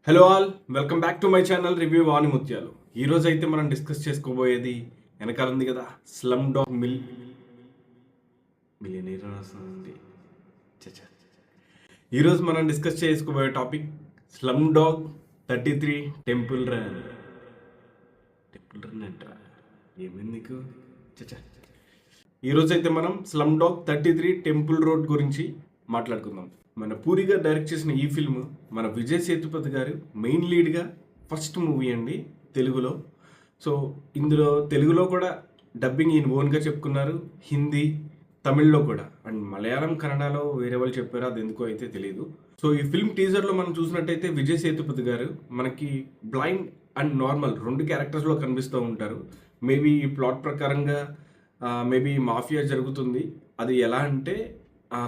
Hello all, welcome back to my channel review Vani ముత్యాలు. ఈరోజు అయితే మనం డిస్కస్ చేసుకోబోయేది వెనకాల ఉంది కదా, స్లమ్ డాగ్ మిలియనీర్ వస్తుంది. ఈరోజు మనం డిస్కస్ చేసుకోబోయే topic slum dog 33 temple run అంటారా? ఏమైంది నీకు? ఈరోజు అయితే మనం స్లమ్ డాగ్ 33 టెంపుల్ రోడ్ గురించి మాట్లాడుకుందాం. మన పూరి గారు డైరెక్ట్ చేసిన ఈ ఫిల్మ్ మన విజయ్ సేతుపతి గారు మెయిన్ లీడ్గా ఫస్ట్ మూవీ అండి తెలుగులో. సో ఇందులో తెలుగులో కూడా డబ్బింగ్ ఈయన ఓన్గా చెప్పుకున్నారు, హిందీ తమిళ్లో కూడా, అండ్ మలయాళం కన్నడలో వేరే వాళ్ళు చెప్పారు, అది ఎందుకో అయితే తెలియదు. సో ఈ ఫిల్మ్ టీజర్లో మనం చూసినట్టయితే విజయ్ సేతుపతి గారు మనకి బ్లైండ్ అండ్ నార్మల్ రెండు క్యారెక్టర్స్లో కనిపిస్తూ ఉంటారు. మేబీ ఈ ప్లాట్ ప్రకారంగా మేబీ మాఫియా జరుగుతుంది. అది ఎలా అంటే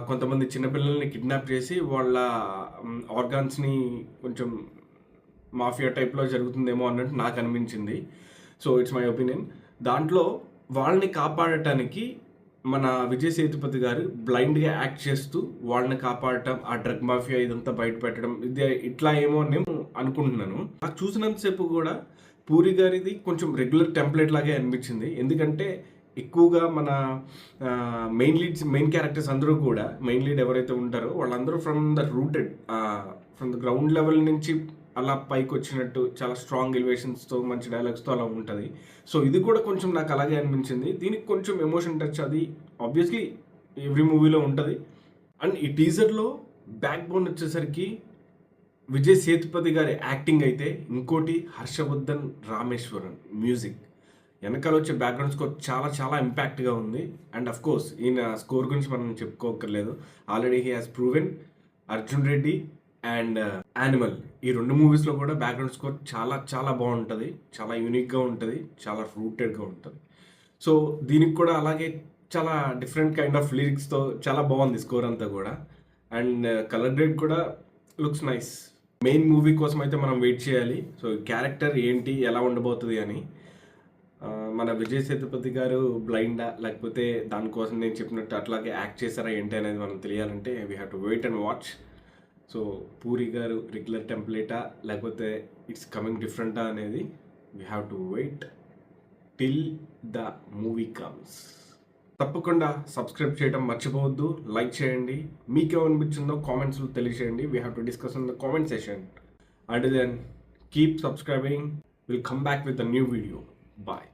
కొంతమంది చిన్నపిల్లల్ని కిడ్నాప్ చేసి వాళ్ళ ఆర్గాన్స్ని కొంచెం మాఫియా టైప్లో జరుగుతుందేమో అన్నట్టు నాకు అనిపించింది. So it's my opinion. దాంట్లో వాళ్ళని కాపాడటానికి మన విజయ్ సేతుపతి గారు బ్లైండ్గా యాక్ట్ చేస్తూ వాళ్ళని కాపాడటం, ఆ డ్రగ్ మాఫియా ఇదంతా బయట పెట్టడం, ఇది ఇట్లా ఏమో నేను అనుకుంటున్నాను. నాకు చూసినంతసేపు కూడా పూరి గారిది కొంచెం రెగ్యులర్ టెంప్లెట్ లాగే అనిపించింది. ఎందుకంటే ఎక్కువగా మన మెయిన్ క్యారెక్టర్స్ అందరూ కూడా, మెయిన్ లీడ్ ఎవరైతే ఉంటారో వాళ్ళందరూ ఫ్రమ్ ద గ్రౌండ్ లెవెల్ నుంచి అలా పైకి వచ్చినట్టు చాలా స్ట్రాంగ్ ఎలివేషన్స్తో మంచి డైలాగ్స్తో అలా ఉంటుంది. సో ఇది కూడా కొంచెం నాకు అలాగే అనిపించింది. దీనికి కొంచెం ఎమోషన్ టచ్ అది ఆబ్వియస్లీ ఎవ్రీ మూవీలో ఉంటుంది. అండ్ ఈ టీజర్లో బ్యాక్ బోన్ వచ్చేసరికి విజయ్ సేతుపతి గారి యాక్టింగ్ అయితే, ఇంకోటి హర్షవర్ధన్ రామేశ్వరన్ మ్యూజిక్, వెనకాల వచ్చే బ్యాక్గ్రౌండ్ స్కోర్ చాలా చాలా ఇంపాక్ట్గా ఉంది. అండ్ అఫ్ కోర్స్ ఈయన స్కోర్ గురించి మనం చెప్పుకోకర్లేదు, already he has proven. Arjun Reddy and Animal, ఈ రెండు మూవీస్లో కూడా బ్యాక్గ్రౌండ్ స్కోర్ చాలా చాలా బాగుంటుంది, చాలా యూనిక్గా ఉంటుంది, చాలా రూటెడ్గా ఉంటుంది. సో దీనికి కూడా అలాగే చాలా డిఫరెంట్ కైండ్ ఆఫ్ లిరిక్స్తో చాలా బాగుంది స్కోర్ అంతా కూడా. అండ్ కలర్ గ్రేడ్ కూడా లుక్స్ నైస్. మెయిన్ మూవీ కోసం అయితే మనం వెయిట్ చేయాలి. సో క్యారెక్టర్ ఏంటి, ఎలా ఉండబోతుంది అని. మన విజయ్ సేతుపతి గారు బ్లైండా, లేకపోతే దానికోసం నేను చెప్పినట్టు అట్లాగే యాక్ట్ చేశారా ఏంటి అనేది మనం తెలియాలంటే we have to wait and watch. So Puri garu regular టెంప్లేటా లేకపోతే ఇట్స్ కమింగ్ డిఫరెంటా అనేది we have to wait till the movie comes. తప్పకుండా సబ్స్క్రైబ్ చేయడం మర్చిపోవద్దు, లైక్ చేయండి, మీకేమనిపించిందో కామెంట్స్లో తెలియజేయండి. We have to discuss in the comment session. And then keep subscribing. Will come back with a new video. Bye.